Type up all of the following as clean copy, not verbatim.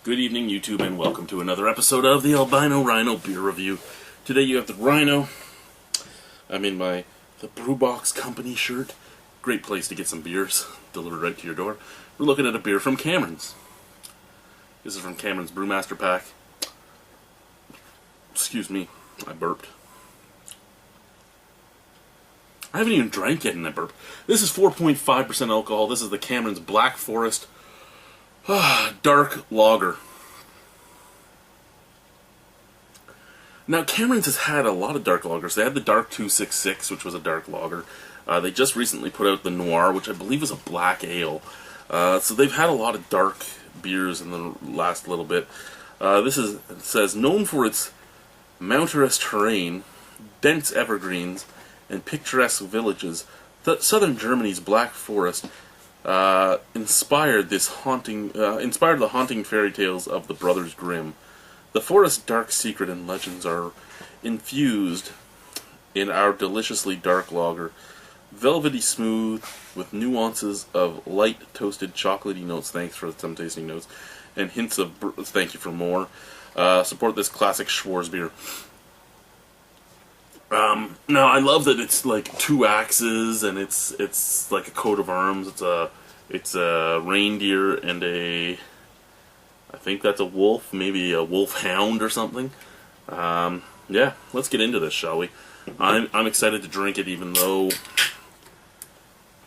Good evening, YouTube, and welcome to another episode of the Albino Rhino beer review. Today you have the Rhino. I'm in the Brewbox Company shirt. Great place to get some beers delivered right to your door. We're looking at a beer from Cameron's. This is from Cameron's Brewmaster Pack. Excuse me, I burped. I haven't even drank yet in that burp. This is 4.5% alcohol. This is the Cameron's Black Forest Dark Lager. Now, Cameron's has had a lot of dark lagers. They had the Dark 266, which was a dark lager. They just recently put out the Noir, which I believe is a black ale. So they've had a lot of dark beers in the last little bit. It says, known for its mountainous terrain, dense evergreens, and picturesque villages, southern Germany's Black Forest inspired the haunting fairy tales of the Brothers Grimm. The forest's dark secret and legends are infused in our deliciously dark lager, velvety smooth with nuances of light toasted chocolatey notes. Thanks for some tasting notes and hints of thank you for more. Support this classic Schwarz beer. Now I love that it's like two axes and it's like a coat of arms. It's a reindeer and I think that's a wolf, maybe a wolfhound or something. Yeah, let's get into this, shall we? I'm excited to drink it, even though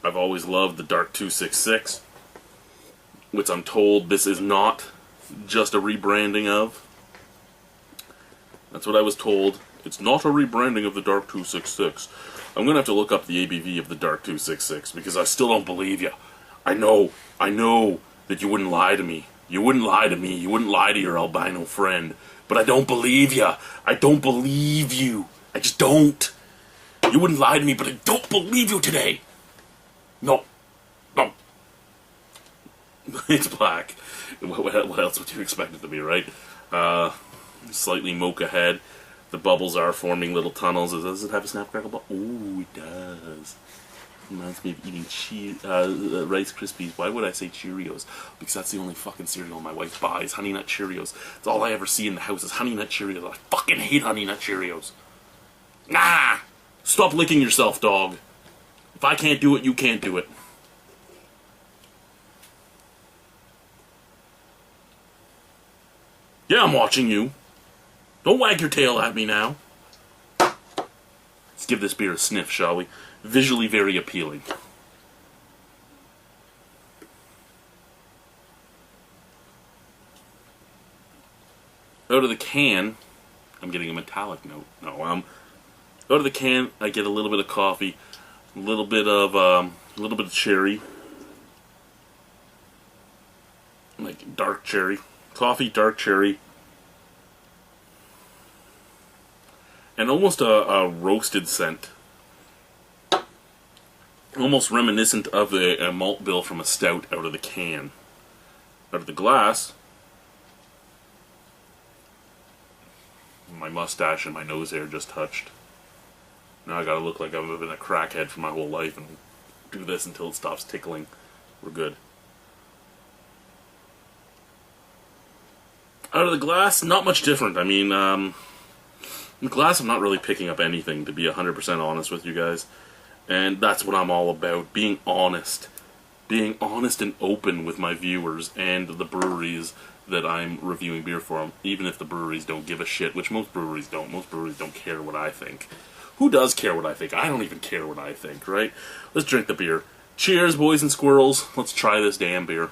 I've always loved the Dark 266, which I'm told this is not just a rebranding of. That's what I was told. It's not a rebranding of the Dark 266. I'm going to have to look up the ABV of the Dark 266, because I still don't believe you. I know that you wouldn't lie to me. You wouldn't lie to me. You wouldn't lie to your albino friend. But I don't believe you. I don't believe you. I just don't. You wouldn't lie to me, but I don't believe you today. No. It's black. What else would you expect it to be, right? Slightly mocha head. The bubbles are forming little tunnels. Does it have a snap crackle bubble? Ooh, it does. Reminds me of eating Rice Krispies. Why would I say Cheerios? Because that's the only fucking cereal my wife buys. Honey Nut Cheerios. That's all I ever see in the house is Honey Nut Cheerios. I fucking hate Honey Nut Cheerios. Nah! Stop licking yourself, dog. If I can't do it, you can't do it. Yeah, I'm watching you. Don't wag your tail at me now. Let's give this beer a sniff, shall we? Visually very appealing. Out of the can, I'm getting a metallic note. Out of the can, I get a little bit of coffee, a little bit of cherry, like dark cherry, coffee, dark cherry, and almost a roasted scent. Almost reminiscent of a malt bill from a stout out of the can. Out of the glass, my mustache and my nose hair just touched. Now I gotta look like I've been a crackhead for my whole life and do this until it stops tickling. We're good. Out of the glass, not much different. I mean, in the glass I'm not really picking up anything, to be 100% honest with you guys. And that's what I'm all about, being honest. Being honest and open with my viewers and the breweries that I'm reviewing beer for, even if the breweries don't give a shit, which most breweries don't. Most breweries don't care what I think. Who does care what I think? I don't even care what I think, right? Let's drink the beer. Cheers, boys and squirrels. Let's try this damn beer.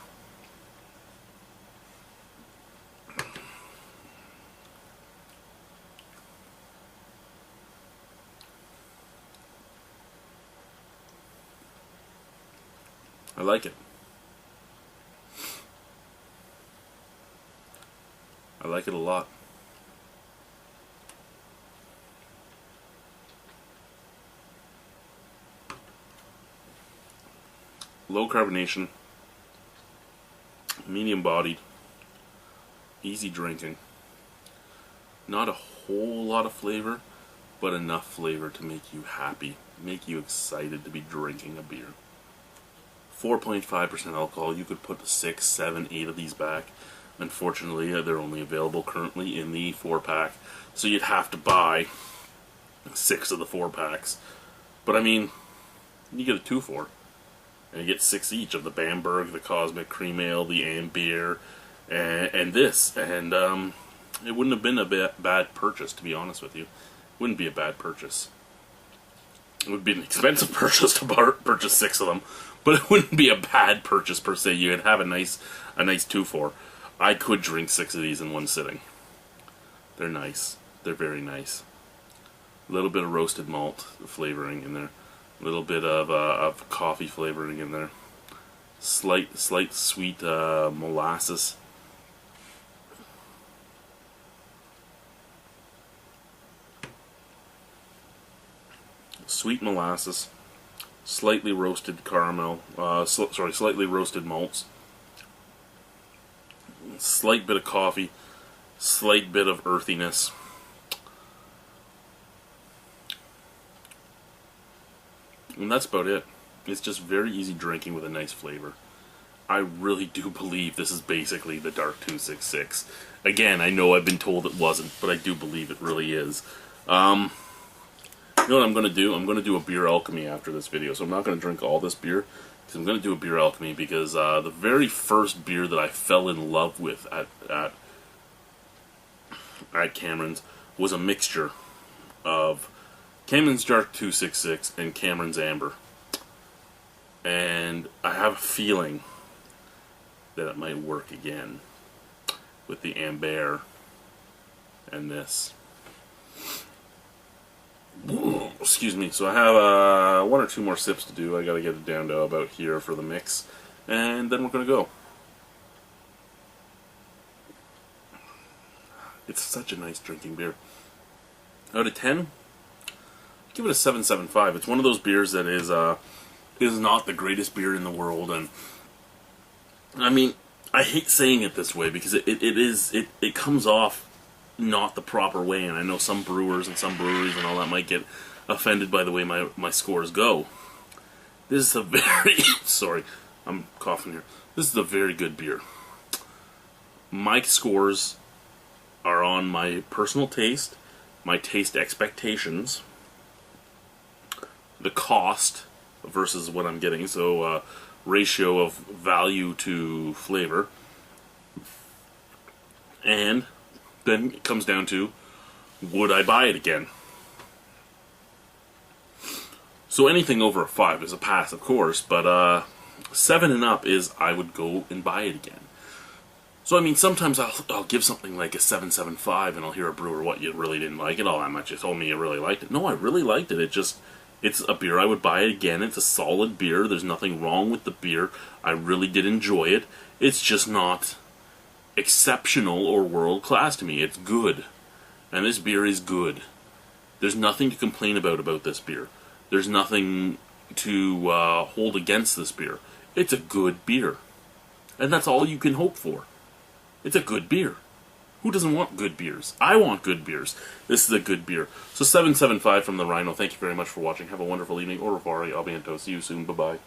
I like it. I like it a lot. Low carbonation, medium bodied, easy drinking. Not a whole lot of flavor, but enough flavor to make you happy, make you excited to be drinking a beer. 4.5% alcohol. You could put 6, 7, 8 of these back. Unfortunately, they're only available currently in the 4-pack, so you'd have to buy 6 of the 4-packs. But I mean, you get a 2-4, and you get 6 each of the Bamberg, the Cosmic Cream Ale, the Ambeer, and this. And it wouldn't have been a bad purchase, to be honest with you. It wouldn't be a bad purchase. It would be an expensive purchase to purchase 6 of them, but it wouldn't be a bad purchase per se. You'd have a nice 2-4. I could drink 6 of these in one sitting. They're nice. They're very nice. A little bit of roasted malt flavoring in there. A little bit of coffee flavoring in there. Slight sweet molasses. Sweet molasses. Slightly roasted caramel. Slightly roasted malts. Slight bit of coffee, slight bit of earthiness. And that's about it. It's just very easy drinking with a nice flavor. I really do believe this is basically the Dark 266. Again, I know I've been told it wasn't, but I do believe it really is. You know what I'm going to do? I'm going to do a beer alchemy after this video, so I'm not going to drink all this beer. I'm going to do a beer alchemy because the very first beer that I fell in love with at Cameron's was a mixture of Cameron's Dark 266 and Cameron's Amber. And I have a feeling that it might work again with the Amber and this. Excuse me. So I have 1 or 2 more sips to do. I gotta get it down to about here for the mix, and then we're gonna go. It's such a nice drinking beer. Out of 10, give it a 7.75. It's one of those beers that is not the greatest beer in the world, and I mean, I hate saying it this way because it comes off not the proper way, and I know some brewers and some breweries and all that might get offended by the way my scores go. This is a very sorry, I'm coughing here. This is a very good beer. My scores are on my personal taste, my taste expectations, the cost versus what I'm getting, so ratio of value to flavor, and then it comes down to, would I buy it again? So anything over a 5 is a pass, of course, but 7 and up is I would go and buy it again. So I mean, sometimes I'll give something like a 7.75 and I'll hear a brewer, what, you really didn't like it all that much? You told me you really liked it. No, I really liked it. It's a beer I would buy it again. It's a solid beer. There's nothing wrong with the beer. I really did enjoy it. It's just not exceptional or world class to me. It's good, and this beer is good. There's nothing to complain about this beer. There's nothing to hold against this beer. It's a good beer, and that's all you can hope for. It's a good beer. Who doesn't want good beers? I want good beers. This is a good beer. So 7.75 from the Rhino. Thank you very much for watching. Have a wonderful evening. Au revoir. A bientôt. See you soon. Bye bye.